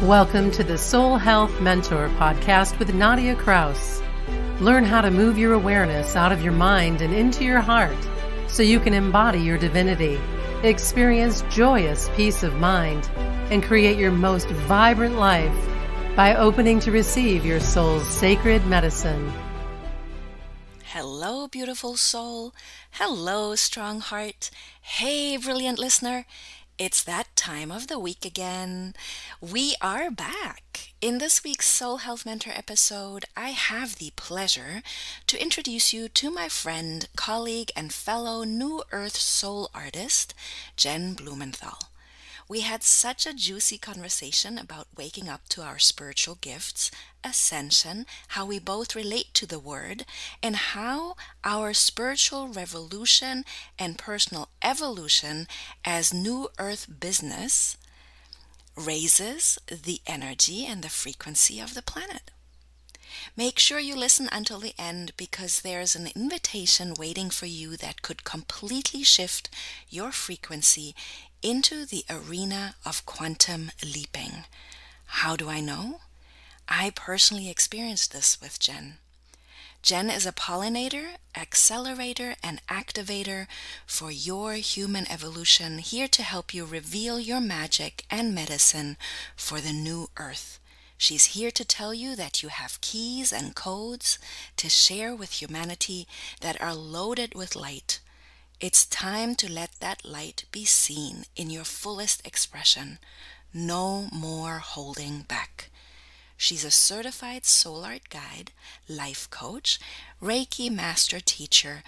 Welcome to the Soul Health Mentor podcast with Nadia Kraus. Learn how to move your awareness out of your mind and into your heart so you can embody your divinity, experience joyous peace of mind, and create your most vibrant life by opening to receive your soul's sacred medicine. Hello, beautiful soul. Hello, strong heart. Hey, brilliant listener. It's that time of the week again. We are back. In this week's Soul Health Mentor episode, I have the pleasure to introduce you to my friend, colleague, and fellow New Earth soul artist, Jen Blumenthal. We had such a juicy conversation about waking up to our spiritual gifts, ascension, how we both relate to the word, and how our spiritual revolution and personal evolution as New Earth business raises the energy and the frequency of the planet. Make sure you listen until the end because there's an invitation waiting for you that could completely shift your frequency into the arena of quantum leaping. How do I know? I personally experienced this with Jen. Jen is a pollinator, accelerator, and activator for your human evolution, here to help you reveal your magic and medicine for the new earth. She's here to tell you that you have keys and codes to share with humanity that are loaded with light. It's time to let that light be seen in your fullest expression. No more holding back. She's a certified soul art guide, life coach, Reiki master teacher,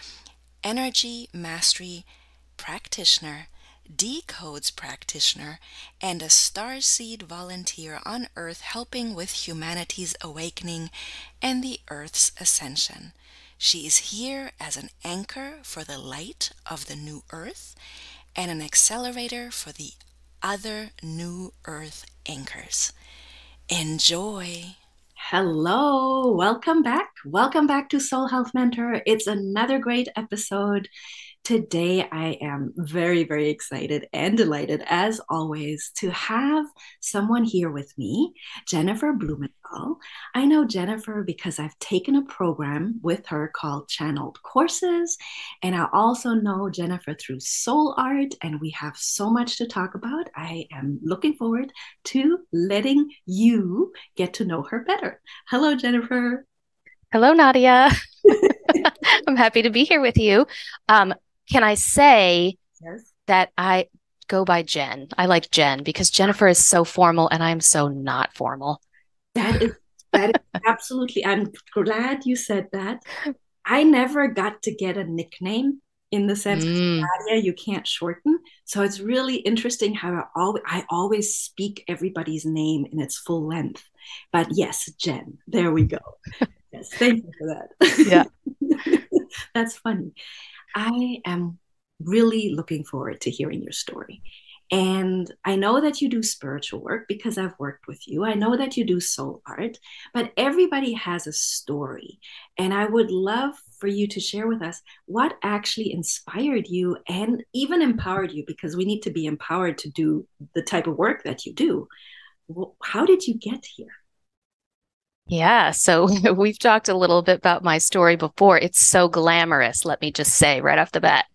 energy mastery practitioner, decodes practitioner, and a starseed volunteer on Earth helping with humanity's awakening and the Earth's ascension. She is here as an anchor for the light of the new Earth and an accelerator for the other new Earth anchors. Enjoy. Hello, welcome back. Welcome back to Soul Health Mentor. It's another great episode. Today, I am very, very excited and delighted, as always, to have someone here with me, Jennifer Blumenthal. I know Jennifer because I've taken a program with her called Channeled Courses, and I also know Jennifer through soul art, and we have so much to talk about. I am looking forward to letting you get to know her better. Hello, Jennifer. Hello, Nadia. I'm happy to be here with you. Can I say that I go by Jen? I like Jen because Jennifer is so formal and I'm so not formal. That is absolutely, I'm glad you said that. I never got to get a nickname in the sense of Nadia, you can't shorten. So it's really interesting how I always speak everybody's name in its full length. But yes, Jen, there we go. Yes, thank you for that. Yeah. That's funny. I am really looking forward to hearing your story. And I know that you do spiritual work because I've worked with you. I know that you do soul art, but everybody has a story. And I would love for you to share with us what actually inspired you and even empowered you, because we need to be empowered to do the type of work that you do. How did you get here? Yeah, so we've talked a little bit about my story before. It's so glamorous, let me just say right off the bat.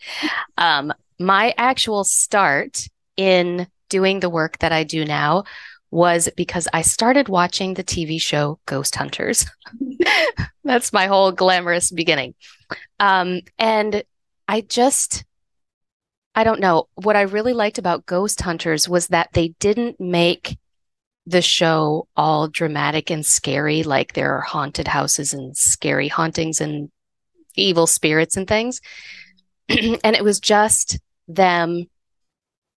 My actual start in doing the work that I do now was because I started watching the TV show Ghost Hunters. That's my whole glamorous beginning. And I don't know, what I really liked about Ghost Hunters was that they didn't make the show all dramatic and scary, like there are haunted houses and scary hauntings and evil spirits and things. And it was just them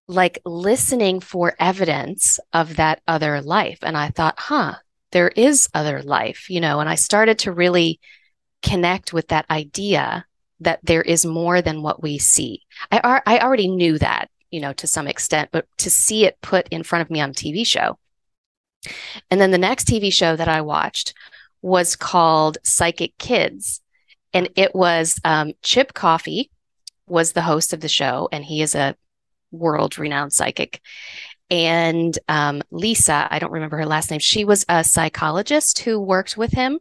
like listening for evidence of that other life. And I thought, there is other life, and I started to really connect with that idea that there is more than what we see. I already knew that, to some extent, but to see it put in front of me on a TV show. And then the next TV show that I watched was called Psychic Kids. And it was Chip Coffey was the host of the show, and he is a world-renowned psychic. And Lisa, I don't remember her last name, she was a psychologist who worked with him,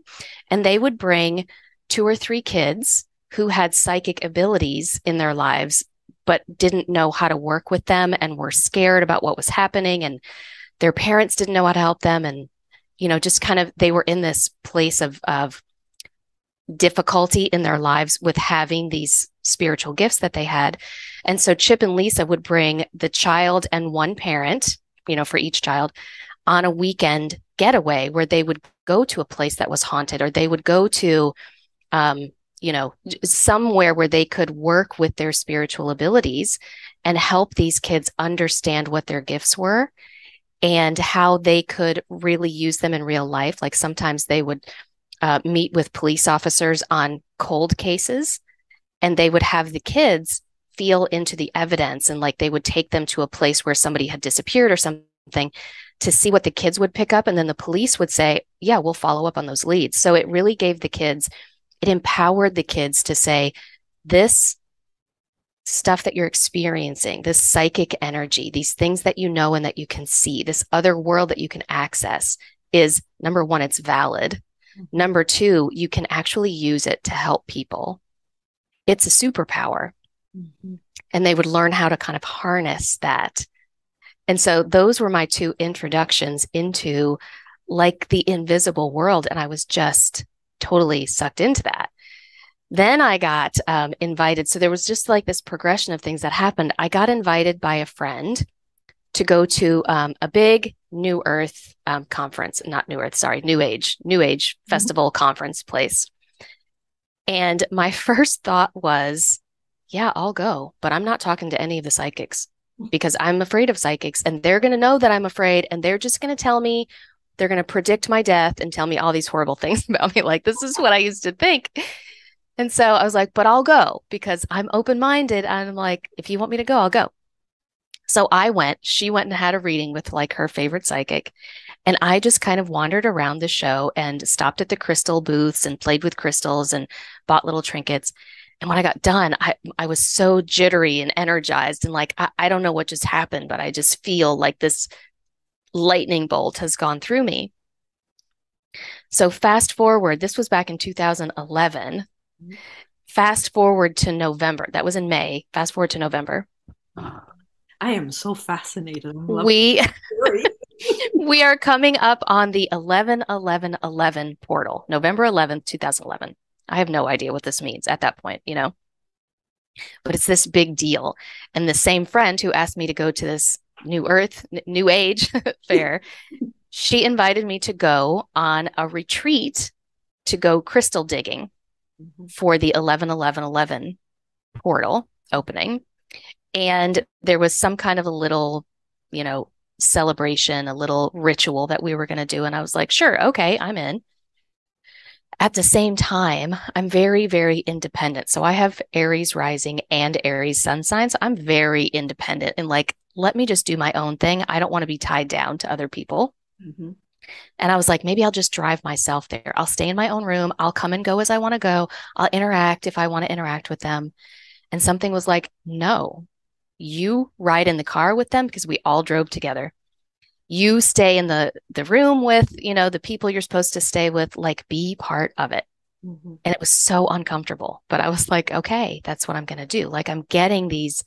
and they would bring 2 or 3 kids who had psychic abilities in their lives, but didn't know how to work with them and were scared about what was happening. And their parents didn't know how to help them. And, just kind of, they were in this place of difficulty in their lives with having these spiritual gifts that they had. And so Chip and Lisa would bring the child and one parent, for each child, on a weekend getaway where they would go to a place that was haunted, or they would go to, somewhere where they could work with their spiritual abilities and help these kids understand what their gifts were and how they could really use them in real life. Like sometimes they would meet with police officers on cold cases, and they would have the kids feel into the evidence, and like they would take them to a place where somebody had disappeared or something to see what the kids would pick up. And then the police would say, yeah, we'll follow up on those leads. So it really gave the kids, it empowered the kids to say, this stuff that you're experiencing, this psychic energy, these things that you know and that you can see, this other world that you can access is, number one, it's valid. Number two, you can actually use it to help people. It's a superpower. Mm-hmm. And they would learn how to kind of harness that. And so those were my 2 introductions into like the invisible world. And I was just totally sucked into that. Then I got invited. So there was just like this progression of things that happened. I got invited by a friend to go to a big New Earth conference, not New Earth, sorry, New Age festival conference place. And my first thought was, yeah, I'll go, but I'm not talking to any of the psychics because I'm afraid of psychics, and they're going to know that I'm afraid, and they're just going to tell me, they're going to predict my death and tell me all these horrible things about me. Like, this is what I used to think. And so I was like, but I'll go because I'm open-minded. And I'm like, if you want me to go, I'll go. So I went. She went and had a reading with like her favorite psychic. And I just kind of wandered around the show and stopped at the crystal booths and played with crystals and bought little trinkets. And when I got done, I was so jittery and energized. And like, I don't know what just happened, but I just feel like this lightning bolt has gone through me. So fast forward, this was back in 2011. Fast forward to November. That was in May. Fast forward to November. I am so fascinated. We are coming up on the 11/11/11 portal, November 11th, 2011. I have no idea what this means at that point, but it's this big deal. And the same friend who asked me to go to this New Age fair, she invited me to go on a retreat to go crystal digging for the 11/11/11 portal opening. And there was some kind of a little, celebration, a little ritual that we were going to do. And I was like, sure, okay, I'm in. At the same time, I'm very, very independent. So I have Aries rising and Aries sun signs. So I'm very independent and like, let me just do my own thing. I don't want to be tied down to other people. Mm-hmm. And I was like, maybe I'll just drive myself there. I'll stay in my own room. I'll come and go as I want to go. I'll interact if I want to interact with them. And something was like, no, you ride in the car with them because we all drove together. You stay in the room with, the people you're supposed to stay with, like be part of it. Mm-hmm. And it was so uncomfortable, but I was like, okay, that's what I'm going to do. Like I'm getting these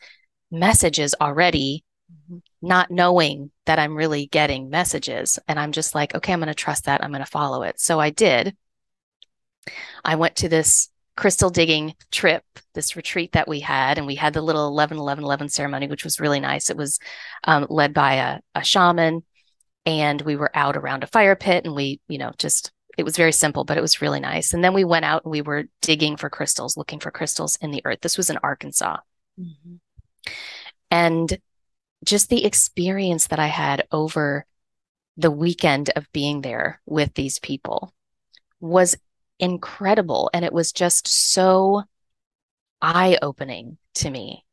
messages already, mm-hmm. not knowing that I'm really getting messages. And I'm just like, okay, I'm going to trust that. I'm going to follow it. So I did. I went to this crystal digging trip, this retreat that we had, and we had the little 11/11/11 ceremony, which was really nice. It was led by a shaman, and we were out around a fire pit, and we, it was very simple, but it was really nice. And then we went out and we were digging for crystals, looking for crystals in the earth. This was in Arkansas. Mm-hmm. And just the experience that I had over the weekend of being there with these people was incredible. And it was just so eye-opening to me.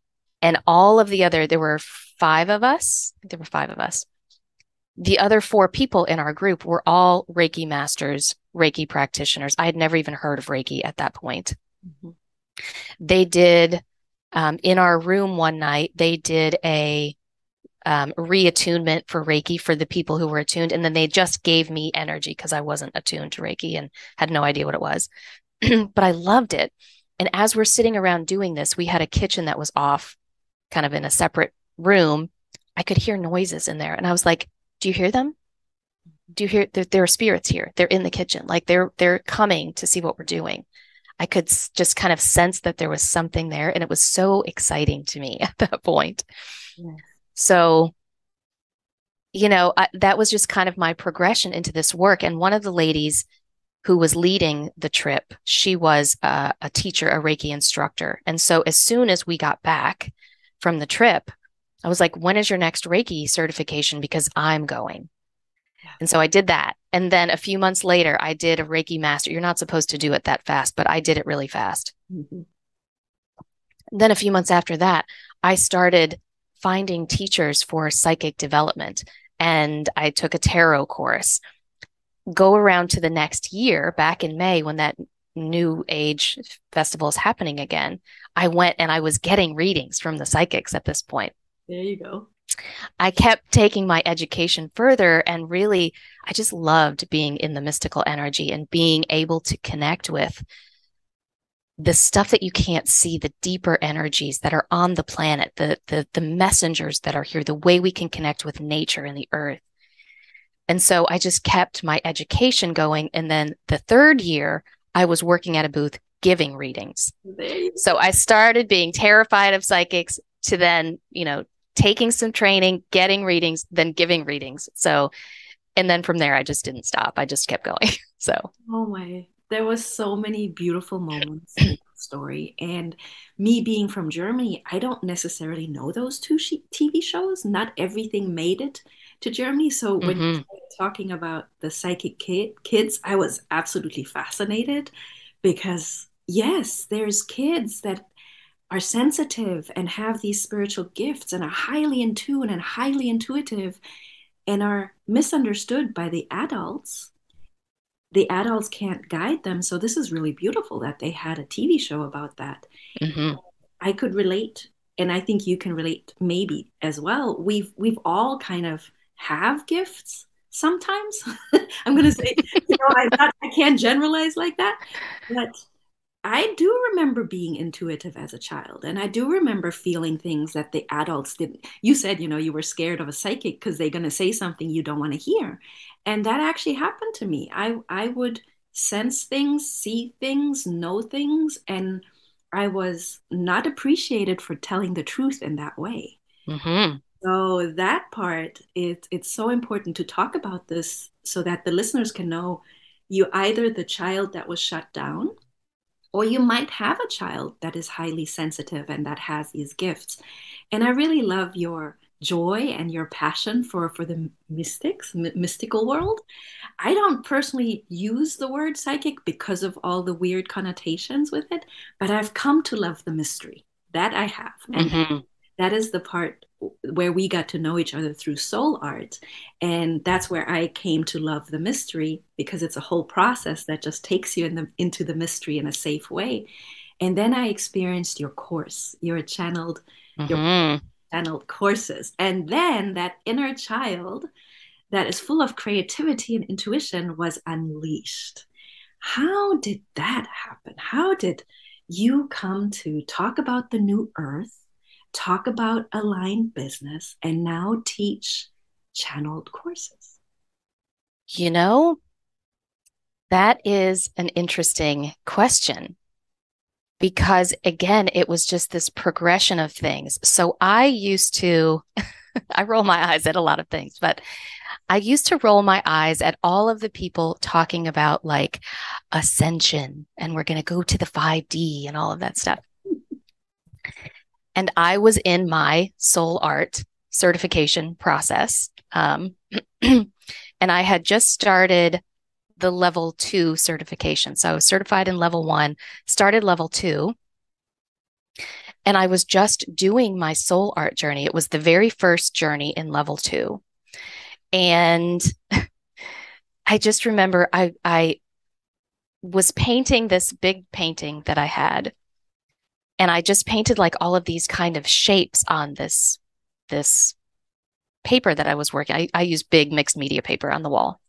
And all of there were 5 of us. I think there were 5 of us. The other 4 people in our group were all Reiki masters, Reiki practitioners. I had never even heard of Reiki at that point. Mm-hmm. They did, in our room one night, they did a reattunement for Reiki for the people who were attuned. And then they just gave me energy because I wasn't attuned to Reiki and had no idea what it was. But I loved it. And as we're sitting around doing this, we had a kitchen that was off, kind of in a separate room. I could hear noises in there. And I was like, do you hear them? Do you hear there are spirits here? They're in the kitchen. Like they're coming to see what we're doing. I could just kind of sense that there was something there. And it was so exciting to me at that point. Yes. So, that was just kind of my progression into this work. And one of the ladies who was leading the trip, she was a teacher, a Reiki instructor. And so as soon as we got back from the trip, I was like, when is your next Reiki certification? Because I'm going. Yeah. And so I did that. And then a few months later, I did a Reiki master. You're not supposed to do it that fast, but I did it really fast. Mm-hmm. Then a few months after that, I started finding teachers for psychic development. And I took a tarot course. Go around to the next year, back in May, when that New Age festival is happening again, I went and I was getting readings from the psychics at this point. There you go. I kept taking my education further, and really, I just loved being in the mystical energy and being able to connect with the stuff that you can't see, the deeper energies that are on the planet, the messengers that are here, the way we can connect with nature and the earth. And so I just kept my education going. And then the third year, I was working at a booth giving readings. So I started being terrified of psychics to then, taking some training, getting readings, then giving readings. So, and then from there, I just didn't stop. I just kept going. So. Oh my, there was so many beautiful moments in the story. And me being from Germany, I don't necessarily know those two TV shows. Not everything made it to Germany. So when you started talking about the psychic kids, I was absolutely fascinated because yes, there's kids that are sensitive and have these spiritual gifts and are highly in tune and highly intuitive and are misunderstood by the adults. The adults can't guide them. So this is really beautiful that they had a TV show about that. Mm-hmm. I could relate, and I think you can relate maybe as well. We've all kind of have gifts sometimes. I'm going to say, I can't generalize like that, but I do remember being intuitive as a child, and I do remember feeling things that the adults didn't. You said, you were scared of a psychic because they're going to say something you don't want to hear. And that actually happened to me. I would sense things, see things, know things, and I was not appreciated for telling the truth in that way. Mm-hmm. So that part, it's so important to talk about this so that the listeners can know you either the child that was shut down, or you might have a child that is highly sensitive and that has these gifts. And I really love your joy and your passion for the mystical world. I don't personally use the word psychic because of all the weird connotations with it, but I've come to love the mystery. That I have. And that is the part where we got to know each other through soul art. And that's where I came to love the mystery, because it's a whole process that just takes you into the mystery in a safe way. And then I experienced your course, your channeled courses. And then that inner child that is full of creativity and intuition was unleashed. How did that happen? How did you come to talk about the new earth, talk about aligned business, and now teach channeled courses? That is an interesting question, because again, it was just this progression of things. So I used to, I roll my eyes at a lot of things, but I used to roll my eyes at all of the people talking about like ascension and we're going to go to the 5D and all of that stuff. And I was in my soul art certification process. And I had just started the level 2 certification. So I was certified in level 1, started level 2. And I was just doing my soul art journey. It was the very first journey in level 2. And I just remember I was painting this big painting that I had. And I just painted like all of these kind of shapes on this paper that I was working. I use big mixed media paper on the wall.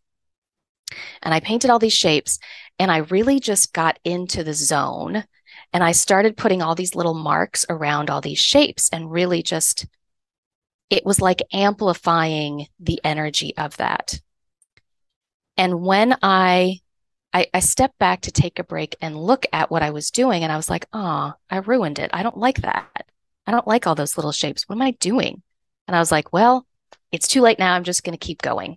And I painted all these shapes, and I really just got into the zone, and I started putting all these little marks around all these shapes, and really just, it was like amplifying the energy of that. And when I stepped back to take a break and look at what I was doing, and I was like, oh, I ruined it. I don't like that. I don't like all those little shapes. What am I doing? And I was like, well, it's too late now. I'm just going to keep going.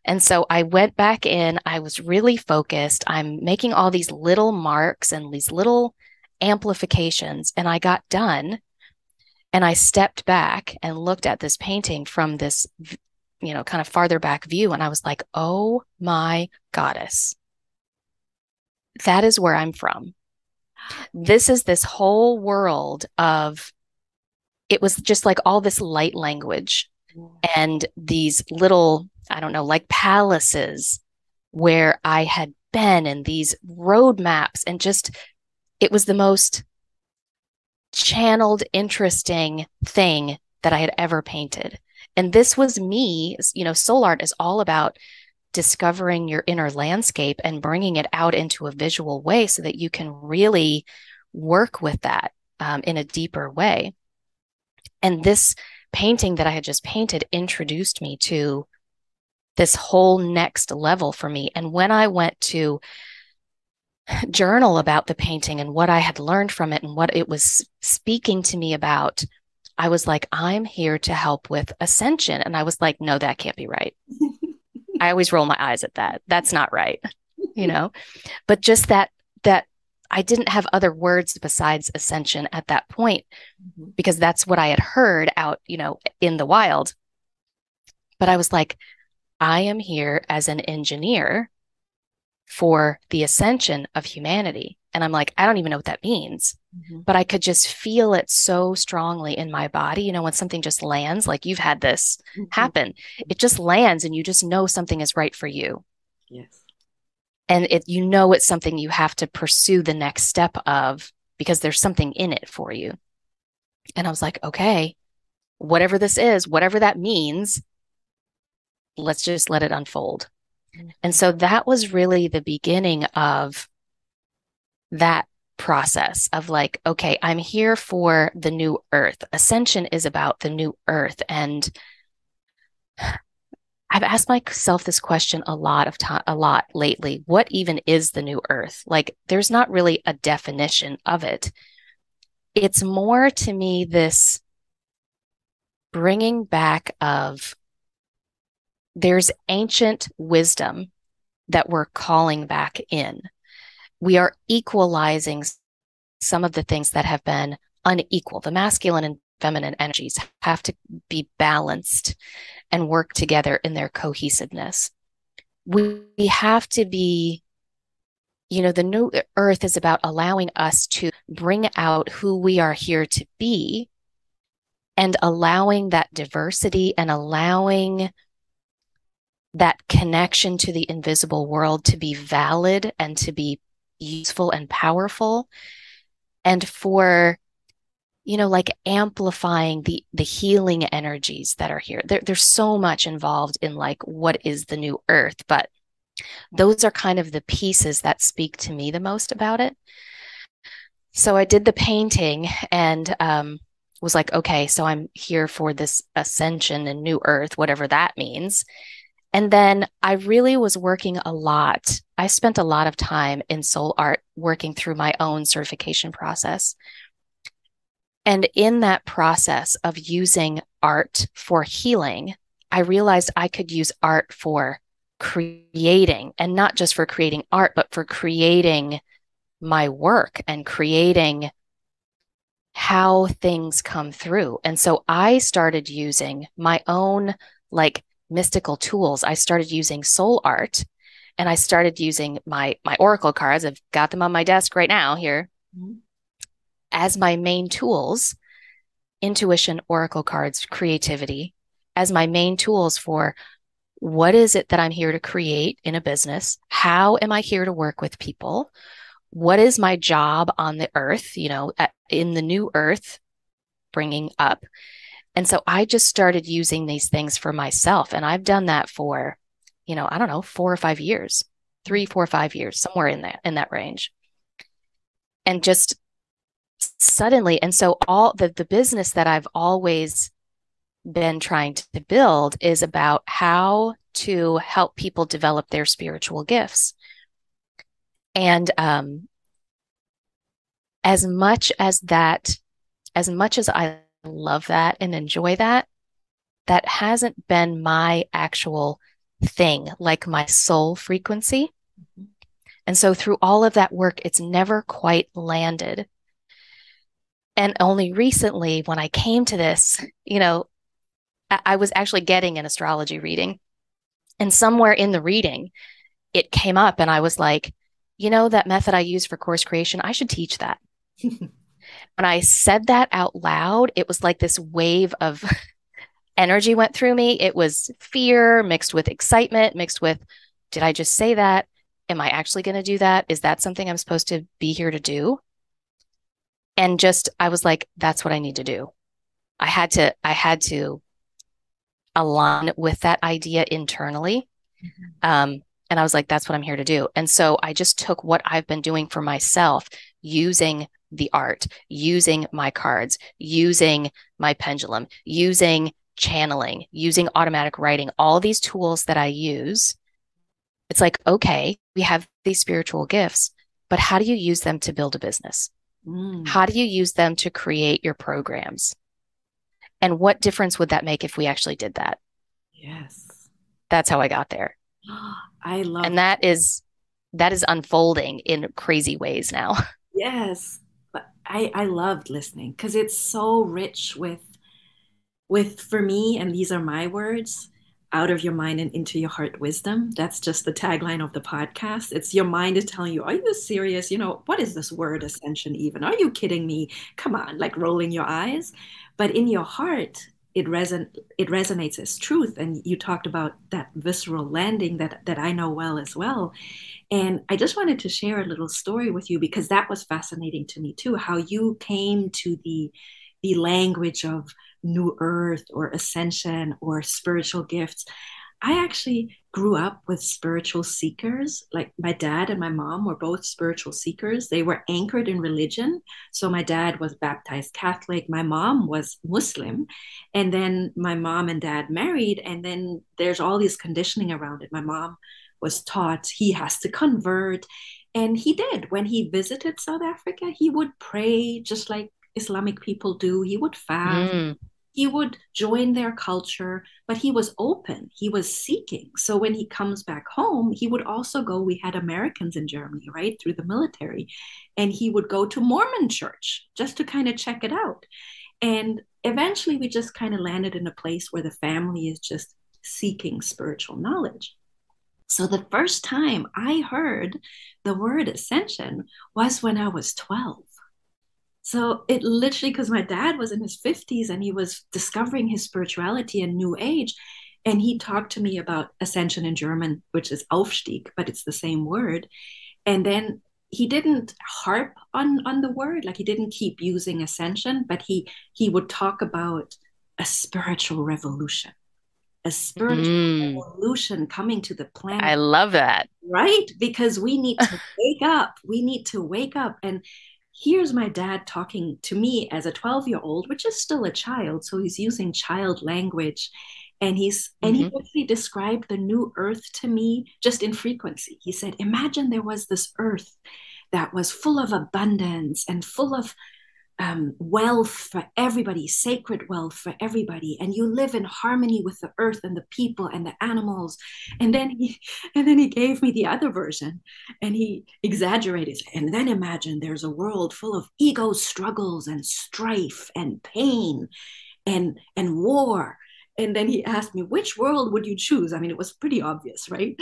And so I went back in. I was really focused. I'm making all these little marks and these little amplifications. And I got done. And I stepped back and looked at this painting from this, kind of farther back view. And I was like, oh my goddess. That is where I'm from. This is this whole world of, it was just like all this light language and these little, I don't know, like palaces where I had been, and these roadmaps, and just, it was the most channeled, interesting thing that I had ever painted. And this was me, soul art is all about discovering your inner landscape and bringing it out into a visual way so that you can really work with that in a deeper way. And this painting that I had just painted introduced me to this whole next level for me. And when I went to journal about the painting and what I had learned from it and what it was speaking to me about, I was like, I'm here to help with ascension. And I was like, no, that can't be right. I always roll my eyes at that. That's not right, but just that I didn't have other words besides ascension at that point, because that's what I had heard out, in the wild. But I was like, I am here as an engineer for the ascension of humanity. And I'm like, I don't even know what that means, but I could just feel it so strongly in my body. When something just lands, like you've had this happen, it just lands and you just know something is right for you. Yes. And it's something you have to pursue the next step of, because there's something in it for you. And I was like, okay, whatever this is, whatever that means, let's just let it unfold. And so that was really the beginning of that process of like, okay, I'm here for the new earth. Ascension is about the new earth. And I've asked myself this question a lot lately. What even is the new earth? Like, there's not really a definition of it. It's more to me this bringing back of, there's ancient wisdom that we're calling back in. We are equalizing some of the things that have been unequal. The masculine and feminine energies have to be balanced and work together in their cohesiveness. We have to be, the new earth is about allowing us to bring out who we are here to be, and allowing that diversity and allowing that connection to the invisible world to be valid and to be useful and powerful, and for, like amplifying the healing energies that are here. There's so much involved in like, what is the new earth? But those are kind of the pieces that speak to me the most about it. So I did the painting and was like, okay, so I'm here for this ascension and new earth, whatever that means. And then I really was working a lot. I spent a lot of time in soul art working through my own certification process. And in that process of using art for healing, I realized I could use art for creating, and not just for creating art, but for creating my work and creating how things come through. And so I started using my own like mystical tools. I started using soul art, and I started using my oracle cards. I've got them on my desk right now here as my main tools: intuition, oracle cards, creativity, as my main tools for what is it that I'm here to create in a business? How am I here to work with people? What is my job on the earth, in the new earth, bringing up? And so I just started using these things for myself. And I've done that for, I don't know, 4 or 5 years, 3, 4, 5 years, somewhere in that range. And just suddenly, and so all the business that I've always been trying to build is about how to help people develop their spiritual gifts. And as much as I love that and enjoy that, that hasn't been my actual thing, like my soul frequency. Mm-hmm. And so through all of that work, it's never quite landed. And only recently, when I came to this, I was actually getting an astrology reading. And somewhere in the reading, it came up and I was like, that method I use for course creation, I should teach that. When I said that out loud, it was like this wave of energy went through me. It was fear mixed with excitement, mixed with, did I just say that? Am I actually going to do that? Is that something I'm supposed to be here to do? And I was like, that's what I need to do. I had to align with that idea internally. Mm-hmm. And I was like, that's what I'm here to do. And so I just took what I've been doing for myself, using the art, using my cards, using my pendulum, using channeling, using automatic writing, all these tools that I use. It's like, okay, we have these spiritual gifts, but how do you use them to build a business? How do you use them to create your programs? And what difference would that make if we actually did that? Yes. That's how I got there. I love and that is unfolding in crazy ways now. Yes. But I loved listening because it's so rich with for me, and these are my words, out of your mind and into your heart wisdom. That's just the tagline of the podcast. It's your mind is telling you, are you serious? What is this word ascension even? Are you kidding me? Come on, like rolling your eyes. But in your heart, it resonates as truth. And you talked about that visceral landing that I know well as well. And I just wanted to share a little story with you because that was fascinating to me too, how you came to the language of new earth or ascension or spiritual gifts. I actually grew up with spiritual seekers. Like my dad and my mom were both spiritual seekers. They were anchored in religion. So my dad was baptized Catholic. My mom was Muslim. And then my mom and dad married. And then there's all this conditioning around it. My mom was taught he has to convert. And he did. When he visited South Africa, he would pray just like Islamic people do. He would fast. He would join their culture, but he was open. He was seeking. So when he comes back home, he would also go. We had Americans in Germany, right, through the military. And he would go to Mormon church just to kind of check it out. And eventually we just kind of landed in a place where the family is just seeking spiritual knowledge. So the first time I heard the word ascension was when I was 12. So it literally, because my dad was in his 50s and he was discovering his spirituality and new age. And he talked to me about ascension in German, which is Aufstieg, but it's the same word. And then he didn't harp on the word, like he didn't keep using ascension, but he would talk about a spiritual revolution. A spiritual revolution coming to the planet. I love that. Right? Because we need to wake up. We need to wake up. And here's my dad talking to me as a 12-year-old, which is still a child. So he's using child language. And he actually described the new earth to me just in frequency. He said, imagine there was this earth that was full of abundance and full of wealth for everybody, sacred wealth for everybody, and you live in harmony with the earth and the people and the animals. And then he gave me the other version, and he exaggerated. And then imagine there's a world full of ego struggles and strife and pain and war. And then he asked me, which world would you choose? I mean, it was pretty obvious, right?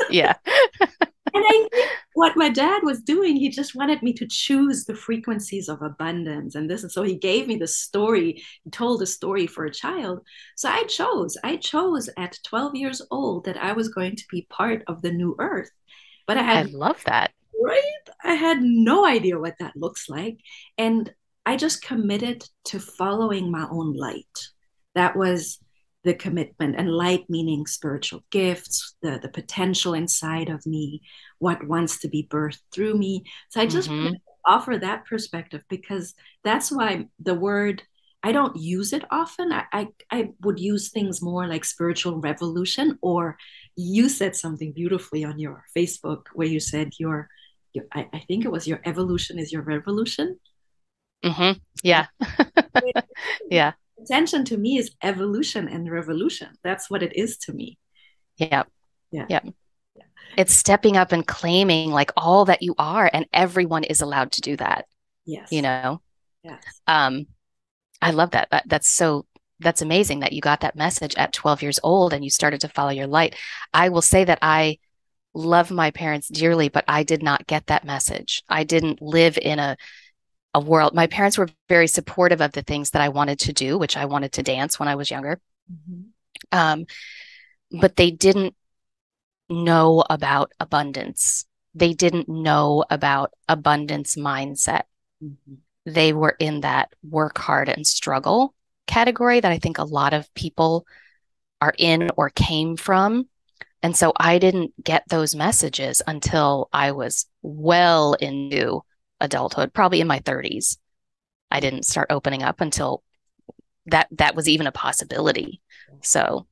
Yeah. And I think what my dad was doing, he just wanted me to choose the frequencies of abundance. And so he gave me the story, he told a story for a child. So I chose at 12 years old that I was going to be part of the new earth. But I love that. Right? I had no idea what that looks like. And I just committed to following my own light. That was the commitment, and light meaning spiritual gifts, the potential inside of me, what wants to be birthed through me. So I just Mm-hmm. offer that perspective because that's why the word, I don't use it often. I would use things more like spiritual revolution, or you said something beautifully on your Facebook where you said I think it was your evolution is your revolution. Mm-hmm. Yeah. Yeah. Ascension to me is evolution and revolution. That's what it is to me. Yeah. Yeah. Yeah. It's stepping up and claiming like all that you are, and everyone is allowed to do that, you Yes. know? Yes. Um, I love that. That's amazing that you got that message at 12 years old and you started to follow your light. I will say that I love my parents dearly, but I did not get that message. I didn't live in a world. My parents were very supportive of the things that I wanted to do, which I wanted to dance when I was younger. Mm-hmm. Um, but they didn't know about abundance. They didn't know about abundance mindset. Mm-hmm. They were in that work hard and struggle category that I think a lot of people are in or came from. And so I didn't get those messages until I was well into adulthood, probably in my 30s. I Yeah. didn't start opening up until that was even a possibility. So,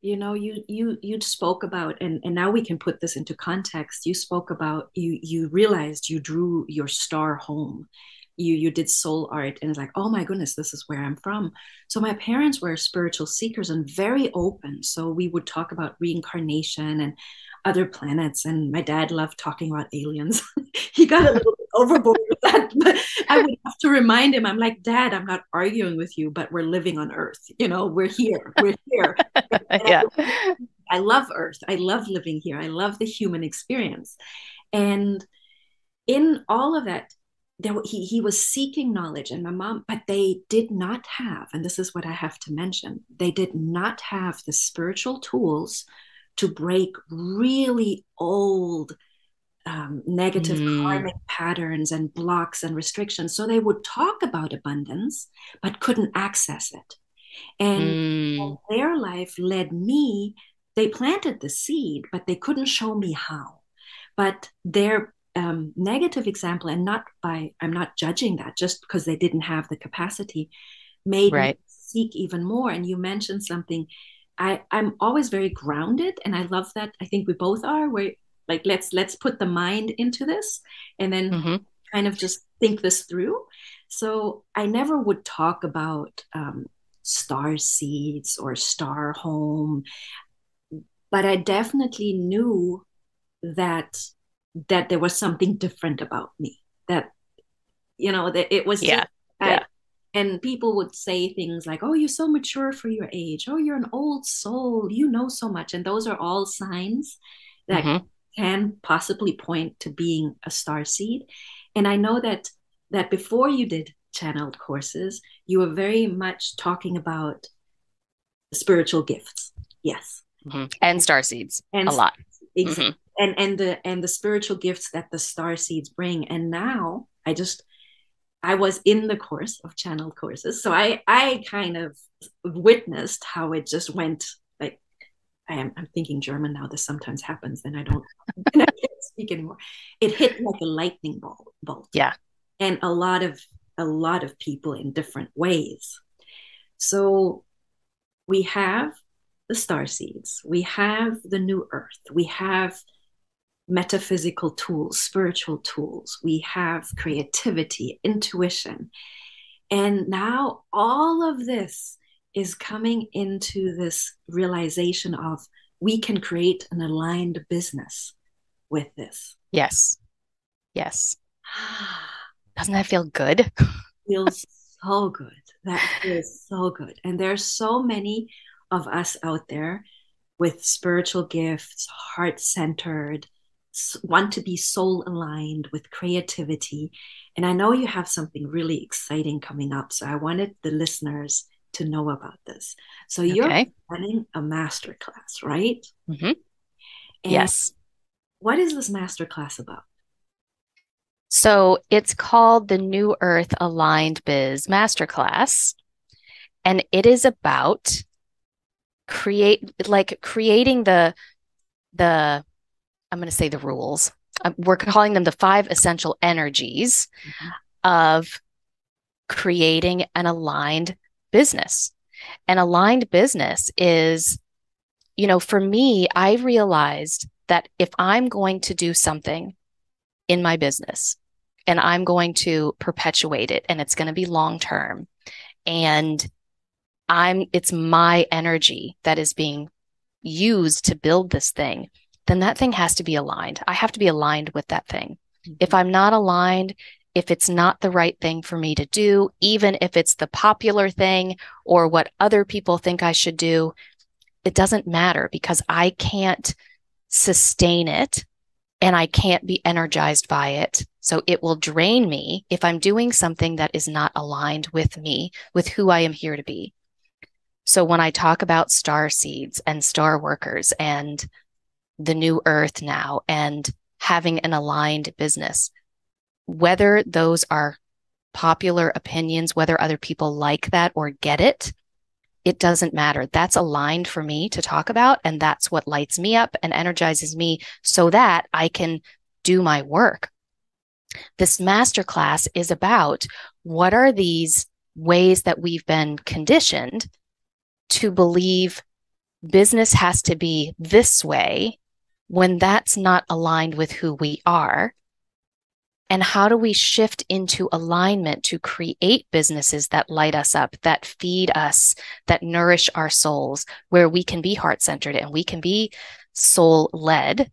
You spoke about, and now we can put this into context. You spoke about, you realized you drew your star home. You did soul art, and it's like, oh my goodness, this is where I'm from. So my parents were spiritual seekers and very open. So we would talk about reincarnation and other planets, and my dad loved talking about aliens. He got a little bit overboard with that, but I would have to remind him. I'm like, Dad, I'm not arguing with you, but we're living on Earth. We're here. We're here. And yeah. I love Earth. I love living here. I love the human experience. And in all of that, he was seeking knowledge, and my mom, but they did not have, and this is what I have to mention, they did not have the spiritual tools to break really old negative Mm, karmic patterns and blocks and restrictions. So they would talk about abundance, but couldn't access it. And mm, their life led me, they planted the seed, but they couldn't show me how. But their negative example, and I'm not judging that, just because they didn't have the capacity, made me right. seek even more. And you mentioned something. I'm always very grounded, and I love that. I think we both are. Where like let's put the mind into this, and then Hmm. kind of just think this through. So I never would talk about star seeds or star home, but I definitely knew that there was something different about me. That it was just Yeah. I Yeah. and people would say things like, "Oh, you're so mature for your age. Oh, you're an old soul. You know so much." And those are all signs that Hmm. can possibly point to being a star seed. And I know that before you did channeled courses, you were very much talking about spiritual gifts. Yes. And star seeds And a lot. exactly. Hmm. And the spiritual gifts that the star seeds bring. And now I was in the course of channeled courses. So I kind of witnessed how it just went like I'm thinking German now. This sometimes happens, then I don't and I can't speak anymore. It hit like a lightning bolt. Yeah. And a lot of people in different ways. So we have the star seeds, we have the new earth, we have metaphysical tools, spiritual tools, we have creativity, intuition. And now all of this is coming into this realization of we can create an aligned business with this. Yes. Yes. Doesn't that feel good? Feels so good. That feels so good. And there's so many of us out there with spiritual gifts, heart centered, want to be soul aligned with creativity. And I know you have something really exciting coming up. So I wanted the listeners to know about this. So you're Okay. planning a masterclass, right? Hmm. And Yes. what is this masterclass about? So it's called the New Earth Aligned Biz Masterclass, and it is about creating the I'm going to say the rules. We're calling them the 5 essential energies of creating an aligned business. An aligned business is, for me, I realized that if I'm going to do something in my business and I'm going to perpetuate it and it's going to be long term and it's my energy that is being used to build this thing, then that thing has to be aligned. I have to be aligned with that thing. If I'm not aligned, if it's not the right thing for me to do, even if it's the popular thing or what other people think I should do, it doesn't matter because I can't sustain it and I can't be energized by it. So it will drain me if I'm doing something that is not aligned with me, with who I am here to be. So when I talk about star seeds and star workers and the new earth now and having an aligned business, whether those are popular opinions, whether other people like that or get it, it doesn't matter. That's aligned for me to talk about. And that's what lights me up and energizes me so that I can do my work. This masterclass is about what are these ways that we've been conditioned to believe business has to be this way when that's not aligned with who we are. And how do we shift into alignment to create businesses that light us up, that feed us, that nourish our souls, where we can be heart-centered and we can be soul-led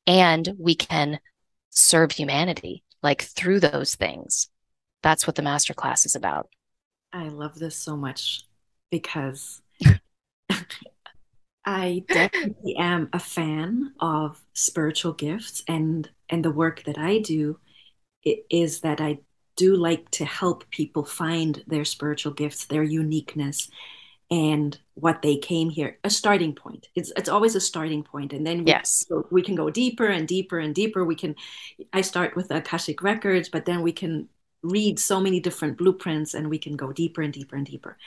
and we can serve humanity, like through those things. That's what the masterclass is about. I love this so much because I definitely am a fan of spiritual gifts, and the work that I do is that I do like to help people find their spiritual gifts, their uniqueness, and what they came here. A starting point. It's always a starting point, and then we can go deeper and deeper and deeper. I start with the Akashic records, but then we can read so many different blueprints, and we can go deeper and deeper and deeper.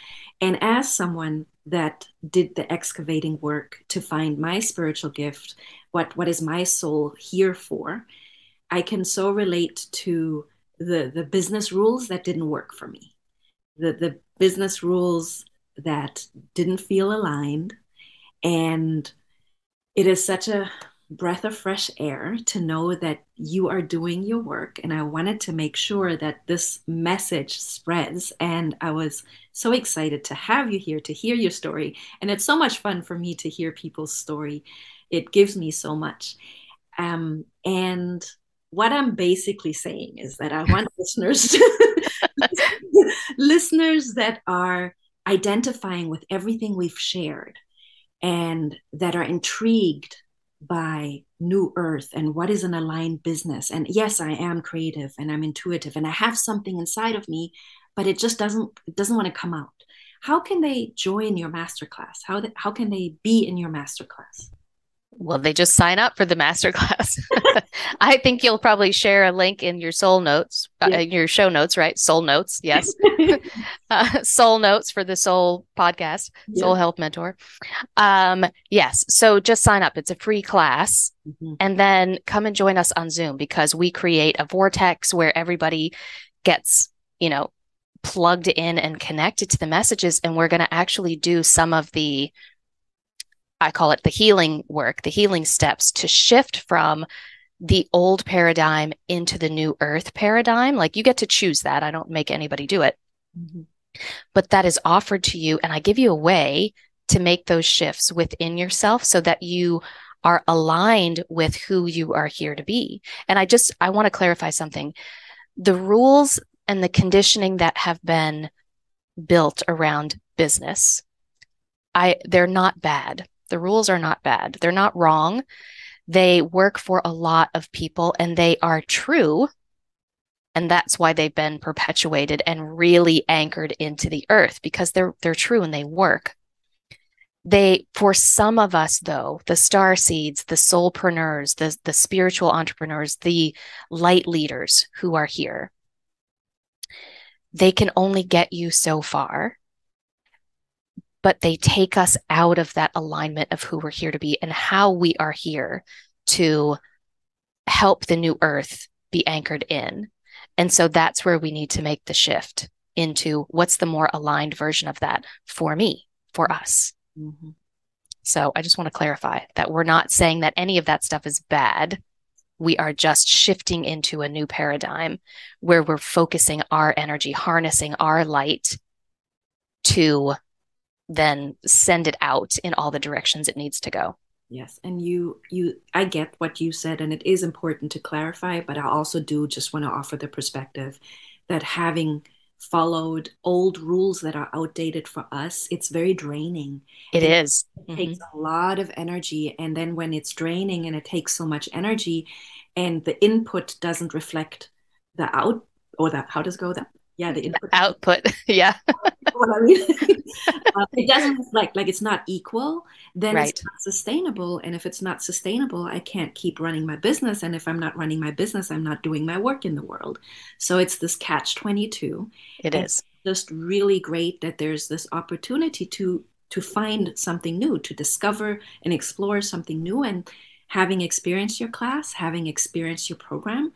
And as someone that did the excavating work to find my spiritual gift, what is my soul here for, I can so relate to the business rules that didn't work for me, the business rules that didn't feel aligned. And it is such a breath of fresh air to know that you are doing your work. And I wanted to make sure that this message spreads. And I was so excited to have you here to hear your story. And it's so much fun for me to hear people's story. It gives me so much. And what I'm basically saying is that I want listeners that are identifying with everything we've shared and that are intrigued by New Earth and what is an aligned business. And yes, I am creative and I'm intuitive and I have something inside of me, but it doesn't want to come out. How can they join your masterclass? How can they be in your masterclass? Well, they just sign up for the masterclass. I think you'll probably share a link in your soul notes, your show notes, right? Soul notes. Yes. Soul notes for the soul podcast, Soul Health Mentor. Yes. So just sign up. It's a free class and then come and join us on Zoom because we create a vortex where everybody gets, plugged in and connected to the messages. And we're going to actually do some of I call it the healing work, the healing steps to shift from the old paradigm into the new earth paradigm. Like you get to choose that. I don't make anybody do it, but that is offered to you. And I give you a way to make those shifts within yourself so that you are aligned with who you are here to be. And I want to clarify something. The rules and the conditioning that have been built around business, they're not bad. The rules are not bad. They're not wrong. They work for a lot of people and they are true. And that's why they've been perpetuated and really anchored into the earth because they're true and they work. For some of us though, the star seeds, the soulpreneurs, the spiritual entrepreneurs, the light leaders who are here, they can only get you so far, but they take us out of that alignment of who we're here to be and how we are here to help the new earth be anchored in. And so that's where we need to make the shift into what's the more aligned version of that for me, for us. Mm-hmm. So I just want to clarify that we're not saying that any of that stuff is bad. We are just shifting into a new paradigm where we're focusing our energy, harnessing our light to then send it out in all the directions it needs to go. Yes. And I get what you said, and it is important to clarify, but I also do just want to offer the perspective that having followed old rules that are outdated for us, it's very draining. It is. It takes a lot of energy. And then when it's draining and it takes so much energy and the input doesn't reflect the out, or that, how does it go? The input. Output. Yeah. What I mean, it doesn't reflect, like it's not equal, then Right. It's not sustainable. And if it's not sustainable, I can't keep running my business. And if I'm not running my business, I'm not doing my work in the world. So it's this catch-22. It is. It's just really great that there's this opportunity to find something new, to discover and explore something new. And having experienced your class, having experienced your program,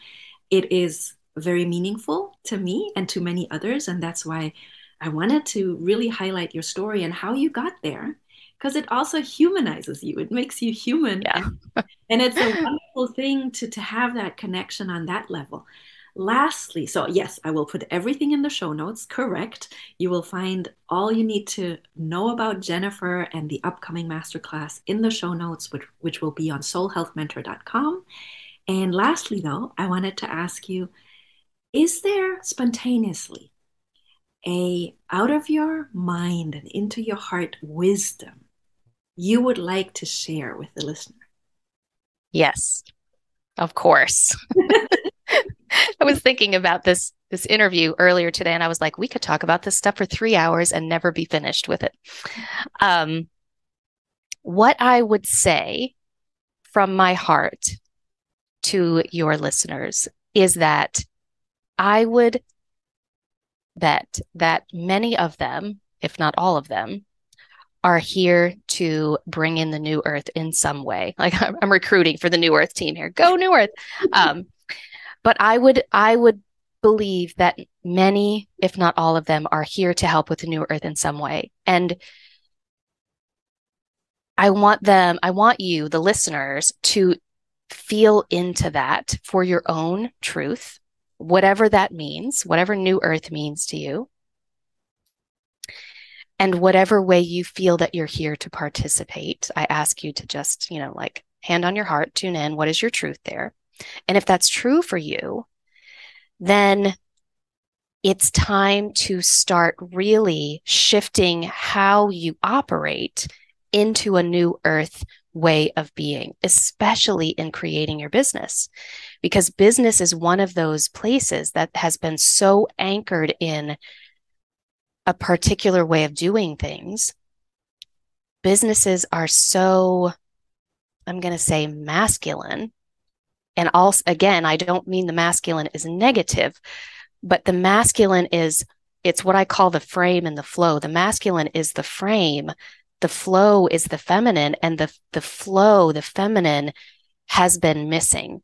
it is very meaningful to me and to many others. And that's why I wanted to really highlight your story and how you got there, because it also humanizes you. It makes you human. Yeah. And it's a wonderful thing to have that connection on that level. Lastly, so yes, I will put everything in the show notes, correct. You will find all you need to know about Jennifer and the upcoming masterclass in the show notes, which will be on soulhealthmentor.com. And lastly, though, I wanted to ask you, is there spontaneously a out of your mind and into your heart wisdom you would like to share with the listener? Yes, of course. I was thinking about this interview earlier today, and I was like, we could talk about this stuff for 3 hours and never be finished with it. What I would say from my heart to your listeners is that I would bet that many of them, if not all of them, are here to bring in the new earth in some way. Like I'm recruiting for the new earth team here. Go new earth. But I would believe that many, if not all of them, are here to help with the new earth in some way. And I want you, the listeners, to feel into that for your own truth, whatever that means, whatever new earth means to you, and whatever way you feel that you're here to participate. I ask you to just, like hand on your heart, tune in. What is your truth there? And if that's true for you, then it's time to start really shifting how you operate into a new earth way of being, especially in creating your business, because business is one of those places that has been so anchored in a particular way of doing things. Businesses are so, I'm going to say, masculine. And also, again, I don't mean the masculine is negative, but the masculine it's what I call the frame and the flow. The masculine is the frame. The flow is the feminine, and the flow, the feminine, has been missing.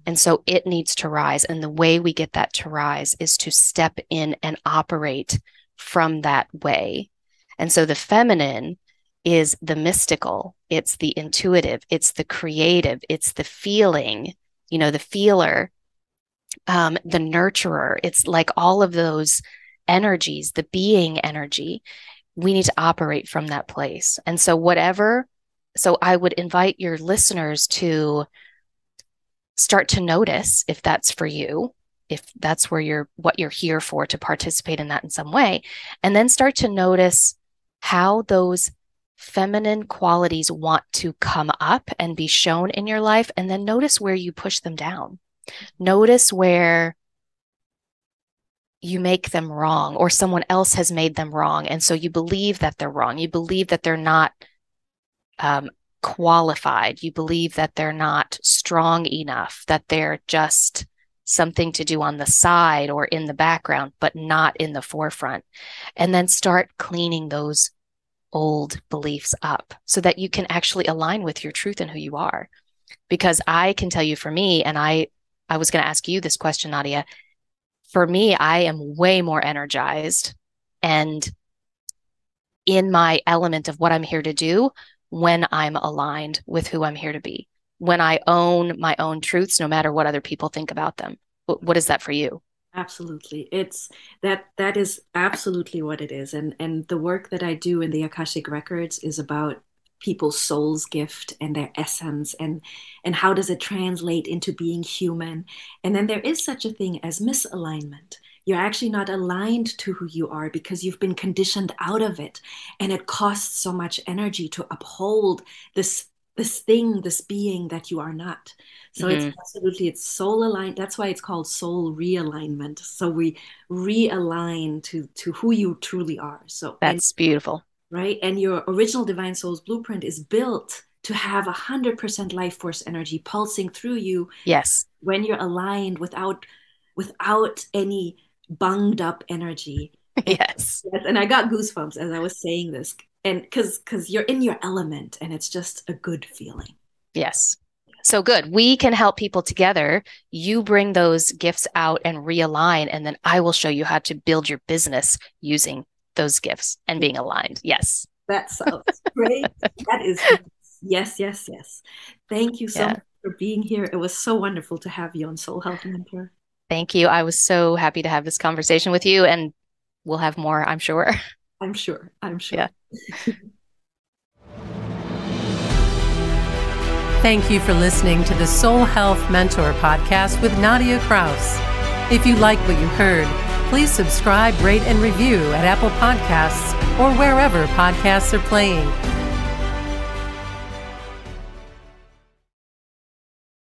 And so it needs to rise. And the way we get that to rise is to step in and operate from that way. And so the feminine is the mystical, it's the intuitive, it's the creative, it's the feeling, the feeler, the nurturer. It's like all of those energies, the being energy. We need to operate from that place. And so so I would invite your listeners to start to notice if that's for you, if that's what you're here for, to participate in that in some way. And then start to notice how those feminine qualities want to come up and be shown in your life. And then notice where you push them down. Notice where you make them wrong, or someone else has made them wrong. And so you believe that they're wrong. You believe that they're not qualified. You believe that they're not strong enough, that they're just something to do on the side or in the background, but not in the forefront. And then start cleaning those old beliefs up so that you can actually align with your truth and who you are. Because I can tell you for me, and I was going to ask you this question, Nadia. For me, I am way more energized and in my element of what I'm here to do when I'm aligned with who I'm here to be, when I own my own truths, no matter what other people think about them. What is that for you? Absolutely. It's that is absolutely what it is. And the work that I do in the Akashic Records is about people's soul's gift and their essence and how does it translate into being human. And then there is such a thing as misalignment. You're actually not aligned to who you are because you've been conditioned out of it. And it costs so much energy to uphold this thing, this being that you are not. So it's absolutely, it's soul aligned. That's why it's called soul realignment. So we realign to who you truly are. So that's beautiful. Right. And your original divine soul's blueprint is built to have 100% life force energy pulsing through you. Yes. When you're aligned without any bunged up energy. Yes. And I got goosebumps as I was saying this. And because you're in your element and it's just a good feeling. Yes. So good. We can help people together. You bring those gifts out and realign, and then I will show you how to build your business using those gifts and being aligned. Yes. That sounds great. That is yes. Thank you so much for being here. It was so wonderful to have you on Soul Health Mentor. Thank you. I was so happy to have this conversation with you, and we'll have more, I'm sure. I'm sure. Yeah. Thank you for listening to the Soul Health Mentor podcast with Nadia Kraus. If you like what you heard, please subscribe, rate, and review at Apple Podcasts or wherever podcasts are playing.